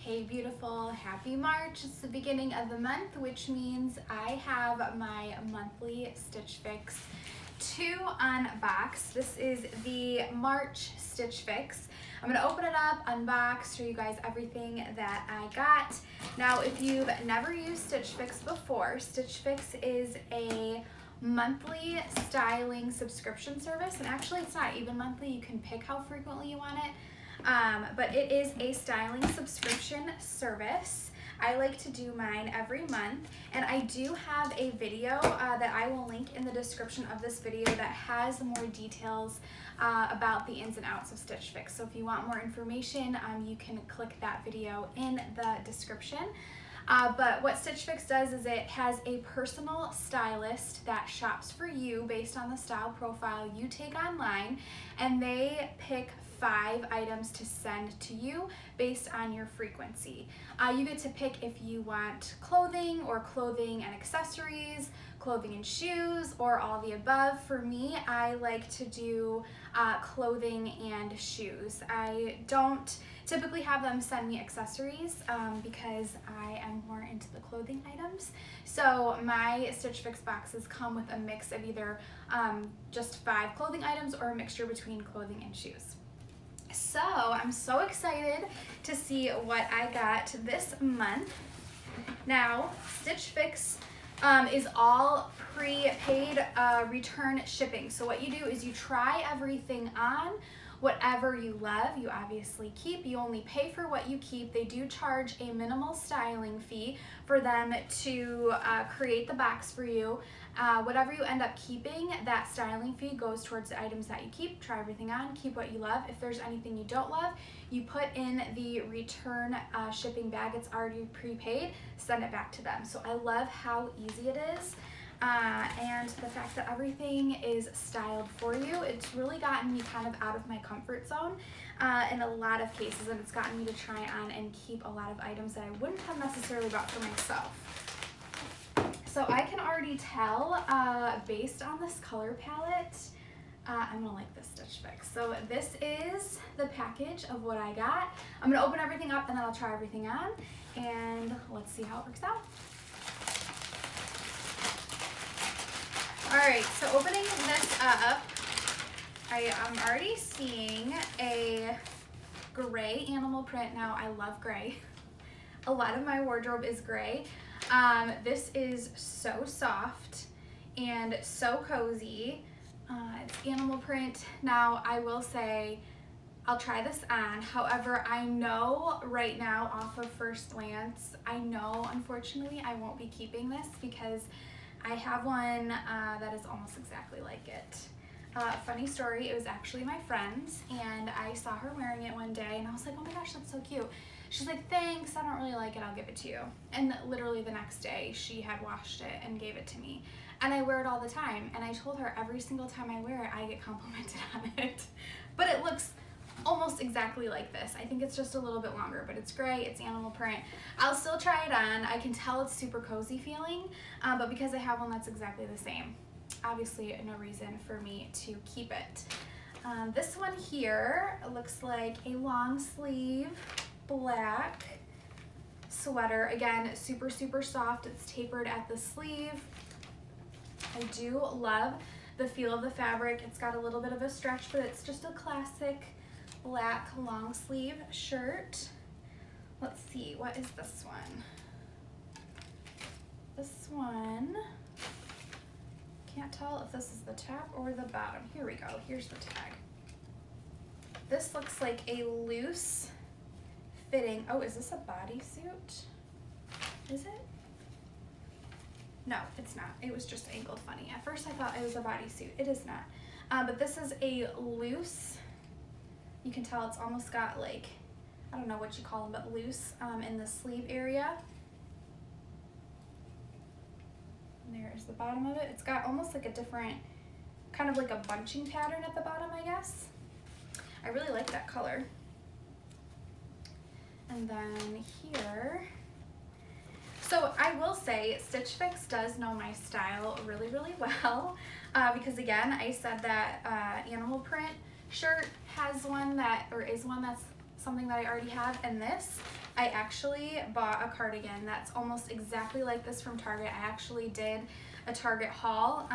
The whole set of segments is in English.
Hey beautiful, happy March. It's the beginning of the month, which means I have my monthly Stitch Fix to unbox. This is the March Stitch Fix. I'm gonna open it up, unbox, show you guys everything that I got. Now, if you've never used Stitch Fix before, Stitch Fix is a monthly styling subscription service, and actually it's not even monthly. You can pick how frequently you want it. But it is a styling subscription service. I like to do mine every month, and I do have a video that I will link in the description of this video that has more details about the ins and outs of Stitch Fix. So if you want more information, you can click that video in the description. But what Stitch Fix does is it has a personal stylist that shops for you based on the style profile you take online, and they pick 5 items to send to you based on your frequency. You get to pick if you want clothing or clothing and accessories, clothing and shoes, or all the above. For me, I like to do clothing and shoes. I don't typically have them send me accessories because I am more into the clothing items. So my Stitch Fix boxes come with a mix of either just 5 clothing items or a mixture between clothing and shoes. So I'm so excited to see what I got this month. Now, Stitch Fix is all prepaid return shipping. So what you do is you try everything on. Whatever you love, you obviously keep. You only pay for what you keep. They do charge a minimal styling fee for them to create the box for you. Whatever you end up keeping, that styling fee goes towards the items that you keep. Try everything on, keep what you love. If there's anything you don't love, you put in the return shipping bag. It's already prepaid. Send it back to them. So I love how easy it is. And the fact that everything is styled for you. It's really gotten me kind of out of my comfort zone in a lot of cases, and it's gotten me to try on and keep a lot of items that I wouldn't have necessarily bought for myself. So I can already tell based on this color palette, I'm gonna like this Stitch Fix. So this is the package of what I got. I'm gonna open everything up and then I'll try everything on, and let's see how it works out. All right, so opening this up, I am already seeing a gray animal print. Now, I love gray. A lot of my wardrobe is gray. This is so soft and so cozy. It's animal print. Now, I will say, I'll try this on. However, I know right now off of first glance, I know unfortunately I won't be keeping this because I have one that is almost exactly like it. Funny story, it was actually my friend's, and I saw her wearing it one day and I was like, oh my gosh, that's so cute. She's like, thanks, I don't really like it, I'll give it to you. And literally the next day she had washed it and gave it to me. And I wear it all the time, and I told her every single time I wear it, I get complimented on it. But it looks almost exactly like this. I think it's just a little bit longer, but it's gray, it's animal print. I'll still try it on. I can tell it's super cozy feeling, but because I have one that's exactly the same, obviously no reason for me to keep it. This one here looks like a long sleeve black sweater. Again, super, super soft. It's tapered at the sleeve. I do love the feel of the fabric. It's got a little bit of a stretch, but it's just a classic black long sleeve shirt. Let's see, what is this one? This one, can't tell if this is the top or the bottom. Here we go, here's the tag. This looks like a loose fitting, oh, is this a bodysuit? Is it? No, it's not. It was just angled funny. At first I thought it was a bodysuit. It is not. But this is a loose, you can tell it's almost got like, I don't know what you call them, but loose in the sleeve area. And there's the bottom of it. It's got almost like a different, kind of like a bunching pattern at the bottom, I guess. I really like that color. And then here, so I will say Stitch Fix does know my style really, really well because again, I said that animal print shirt has one that, or is one that's something that I already have. And this, I actually bought a cardigan that's almost exactly like this from Target. I actually did a Target haul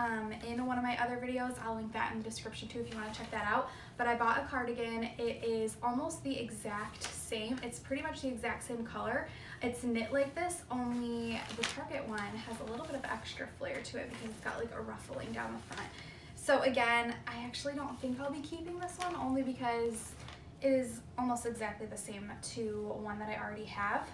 in one of my other videos. I'll link that in the description too if you want to check that out. But I bought a cardigan. It is almost the exact same. It's pretty much the exact same color. It's knit like this, only the Target one has a little bit of extra flair to it because it's got like a ruffling down the front. So again, I actually don't think I'll be keeping this one, only because it is almost exactly the same to one that I already have.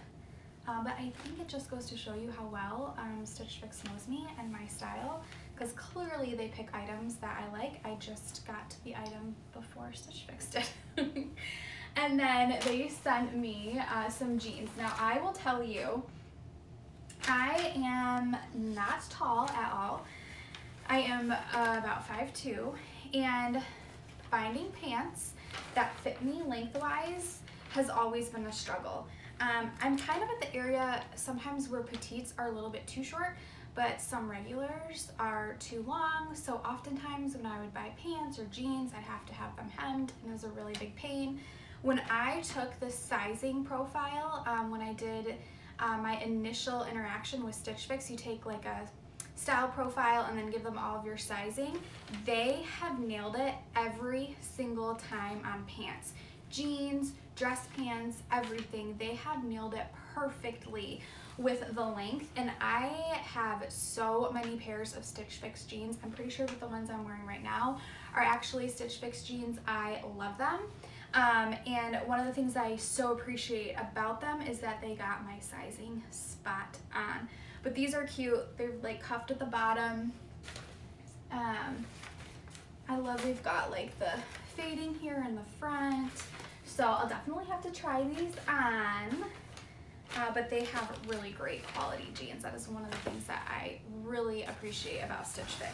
But I think it just goes to show you how well Stitch Fix knows me and my style, because clearly they pick items that I like. I just got the item before Stitch Fix did. And then they sent me some jeans. Now I will tell you, I am not tall at all. I am about 5'2", and finding pants that fit me lengthwise has always been a struggle. I'm kind of at the area sometimes where petites are a little bit too short, but some regulars are too long. So oftentimes when I would buy pants or jeans, I'd have to have them hemmed, and it was a really big pain. When I took the sizing profile, when I did my initial interaction with Stitch Fix, you take like a style profile and then give them all of your sizing. They have nailed it every single time on pants. Jeans, dress pants, everything. They have nailed it perfectly with the length, and I have so many pairs of Stitch Fix jeans. I'm pretty sure that the ones I'm wearing right now are actually Stitch Fix jeans. I love them. And one of the things I so appreciate about them is that they got my sizing spot on. But these are cute. They're like cuffed at the bottom. I love they've got like the fading here in the front. So I'll definitely have to try these on. But they have really great quality jeans. That is one of the things that I really appreciate about Stitch Fix.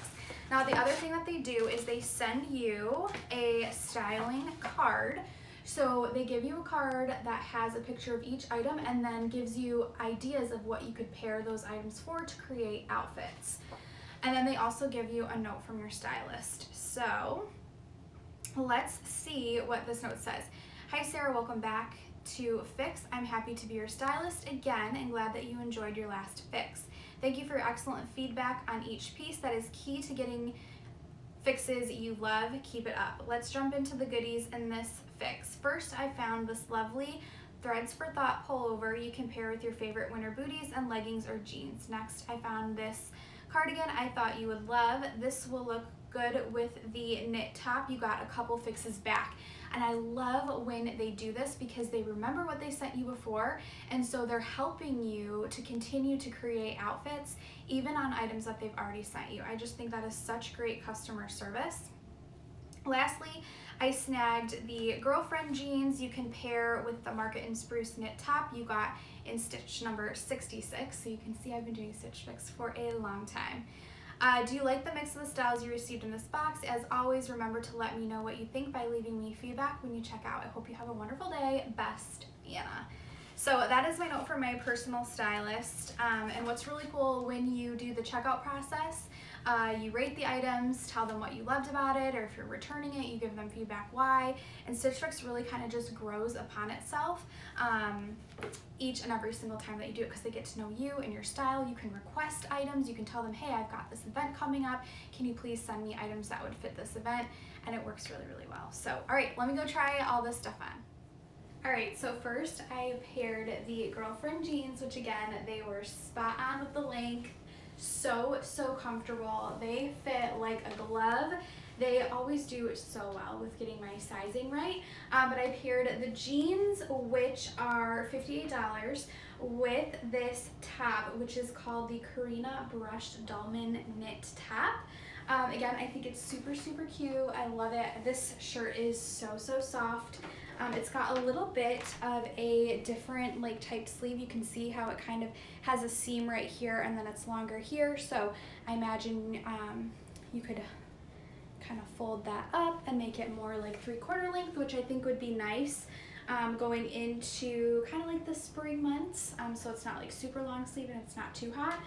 Now the other thing that they do is they send you a styling card. So they give you a card that has a picture of each item and then gives you ideas of what you could pair those items for to create outfits. And then they also give you a note from your stylist. So let's see what this note says. Hi Sarah, welcome back to Fix. I'm happy to be your stylist again and glad that you enjoyed your last fix. Thank you for your excellent feedback on each piece. That is key to getting fixes you love. Keep it up. Let's jump into the goodies in this fix. First, I found this lovely Threads for Thought pullover you can pair with your favorite winter booties and leggings or jeans. Next, I found this cardigan I thought you would love. This will look good with the knit top you got a couple fixes back. And I love when they do this because they remember what they sent you before, and so they're helping you to continue to create outfits even on items that they've already sent you. I just think that is such great customer service. Lastly, I snagged the girlfriend jeans you can pair with the Market and Spruce knit top you got in stitch number 66. So you can see I've been doing Stitch Fix for a long time. Do you like the mix of the styles you received in this box? As always, remember to let me know what you think by leaving me feedback when you check out. I hope you have a wonderful day. Best, Anna. So that is my note from my personal stylist. And what's really cool when you do the checkout process, you rate the items, tell them what you loved about it, or if you're returning it, you give them feedback why. And Stitch Fix really kind of just grows upon itself each and every single time that you do it, because they get to know you and your style. You can request items. You can tell them, hey, I've got this event coming up. Can you please send me items that would fit this event? And it works really, really well. So, all right, let me go try all this stuff on. All right, so first I paired the girlfriend jeans, which again, they were spot on with the length. So comfortable. They fit like a glove. They always do so well with getting my sizing right. But I paired the jeans, which are $58, with this top, which is called the Karina Brushed Dolman Knit Top. Again, I think it's super cute. I love it. This shirt is so soft. It's got a little bit of a different like type sleeve. You can see how it kind of has a seam right here and then it's longer here. So I imagine you could kind of fold that up and make it more like 3/4 length, which I think would be nice going into kind of like the spring months. So it's not like super long sleeve and it's not too hot.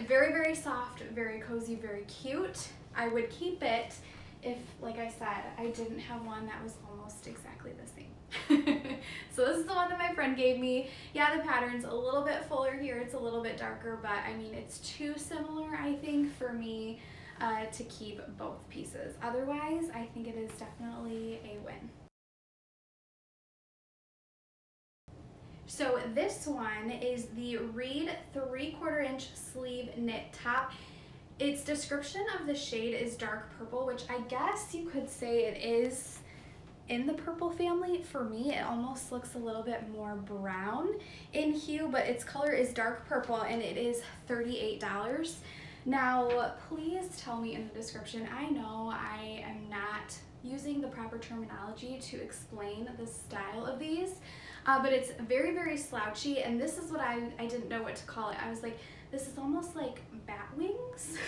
Very soft, very cozy, very cute. I would keep it if, like I said, I didn't have one that was almost exactly the same. So this is the one that my friend gave me. Yeah, the pattern's a little bit fuller here. It's a little bit darker, but I mean, it's too similar, I think, for me to keep both pieces. Otherwise, I think it is definitely a win. So this one is the Reed 3/4 inch sleeve knit top. Its description of the shade is dark purple, which I guess you could say it is in the purple family. For me, it almost looks a little bit more brown in hue, but its color is dark purple and it is $38. Now, please tell me in the description. I know I am not using the proper terminology to explain the style of these, but it's very, very slouchy, and this is what I didn't know what to call it. I was like, this is almost like bat wings.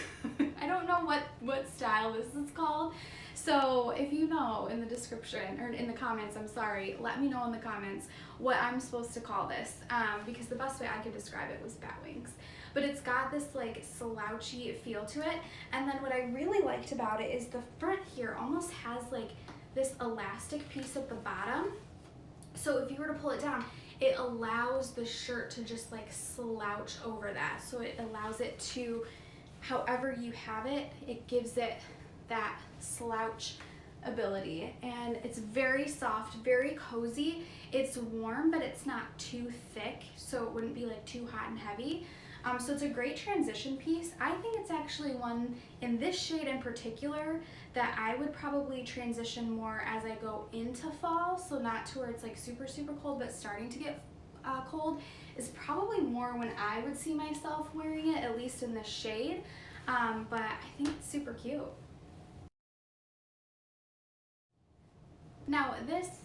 I don't know what style this is called. So if you know in the description, or in the comments, I'm sorry, let me know in the comments what I'm supposed to call this, because the best way I could describe it was bat wings. But it's got this like slouchy feel to it, and then what I really liked about it is the front here almost has like this elastic piece at the bottom. So if you were to pull it down, it allows the shirt to just like slouch over that. So it allows it to, however you have it, it gives it that slouch ability. And it's very soft, very cozy. It's warm, but it's not too thick, so it wouldn't be like too hot and heavy. So it's a great transition piece. I think it's actually one in this shade in particular that I would probably transition more as I go into fall. So not to where it's like super, super cold, but starting to get cold is probably more when I would see myself wearing it, at least in this shade. But I think it's super cute. Now this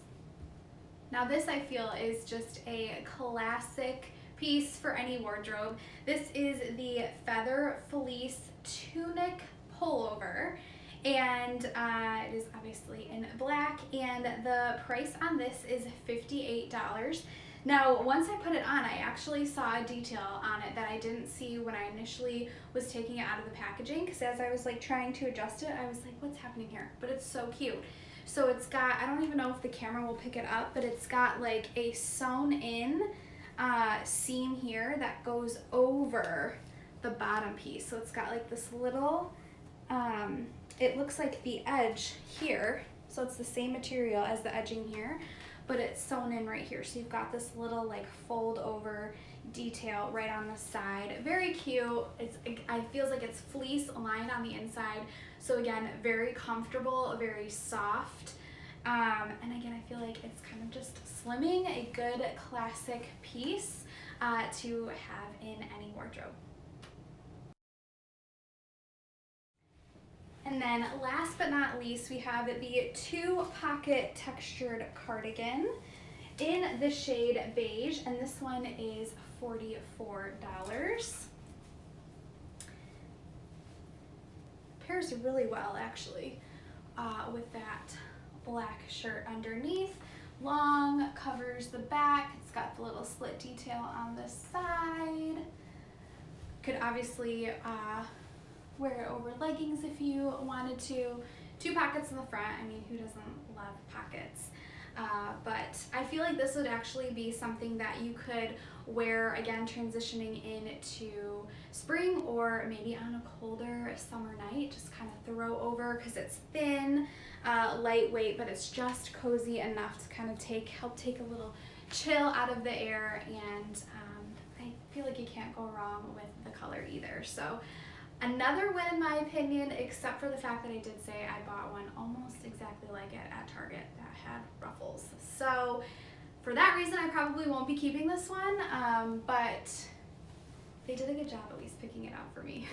I feel is just a classic piece for any wardrobe. This is the Feather Fleece Tunic Pullover, and it is obviously in black, and the price on this is $58. Now, once I put it on, I actually saw a detail on it that I didn't see when I initially was taking it out of the packaging, because as I was like trying to adjust it, I was like, what's happening here? But it's so cute. So it's got, I don't even know if the camera will pick it up, but it's got like a sewn in seam here that goes over the bottom piece. So it's got like this little, it looks like the edge here. So it's the same material as the edging here, but it's sewn in right here. So you've got this little like fold over detail right on the side. Very cute. I feels like it's fleece lined on the inside. So again, very comfortable, very soft. And again, I feel like it's kind of just slimming, a good classic piece to have in any wardrobe. And then last but not least, we have the 2-pocket textured cardigan in the shade beige, and this one is $44. Pairs really well actually with that black shirt underneath. Long, covers the back. It's got the little slit detail on the side. Could obviously wear it over leggings if you wanted to. 2 pockets in the front. I mean, who doesn't love pockets? But I feel like this would actually be something that you could wear, again, transitioning into spring or maybe on a colder summer night. Just kind of throw over because it's thin, lightweight, but it's just cozy enough to kind of help take a little chill out of the air, and I feel like you can't go wrong with the color either. So another win in my opinion, except for the fact that I did say I bought one almost exactly like it at Target that had ruffles. So for that reason, I probably won't be keeping this one, but they did a good job at least picking it out for me.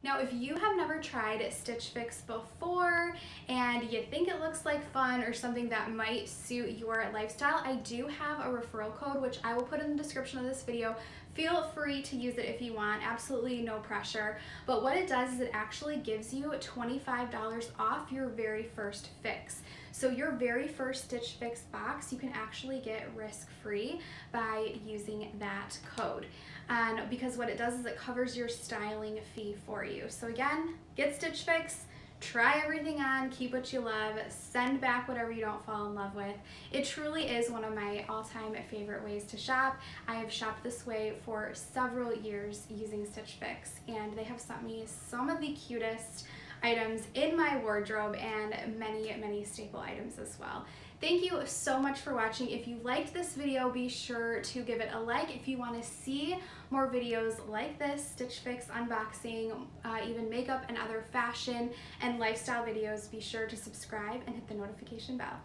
Now, if you have never tried Stitch Fix before and you think it looks like fun or something that might suit your lifestyle, I do have a referral code, which I will put in the description of this video. Feel free to use it if you want, absolutely no pressure. But what it does is it actually gives you $25 off your very first fix. So your very first Stitch Fix box, you can actually get risk-free by using that code. And because what it does is it covers your styling fee for you. So again, get Stitch Fix, Try everything on, keep what you love, send back whatever you don't fall in love with. It truly is one of my all-time favorite ways to shop. I have shopped this way for several years using Stitch Fix, and they have sent me some of the cutest items in my wardrobe and many staple items as well. Thank you so much for watching. If you liked this video, be sure to give it a like. If you want to see more videos like this, Stitch Fix unboxing, even makeup and other fashion and lifestyle videos, be sure to subscribe and hit the notification bell.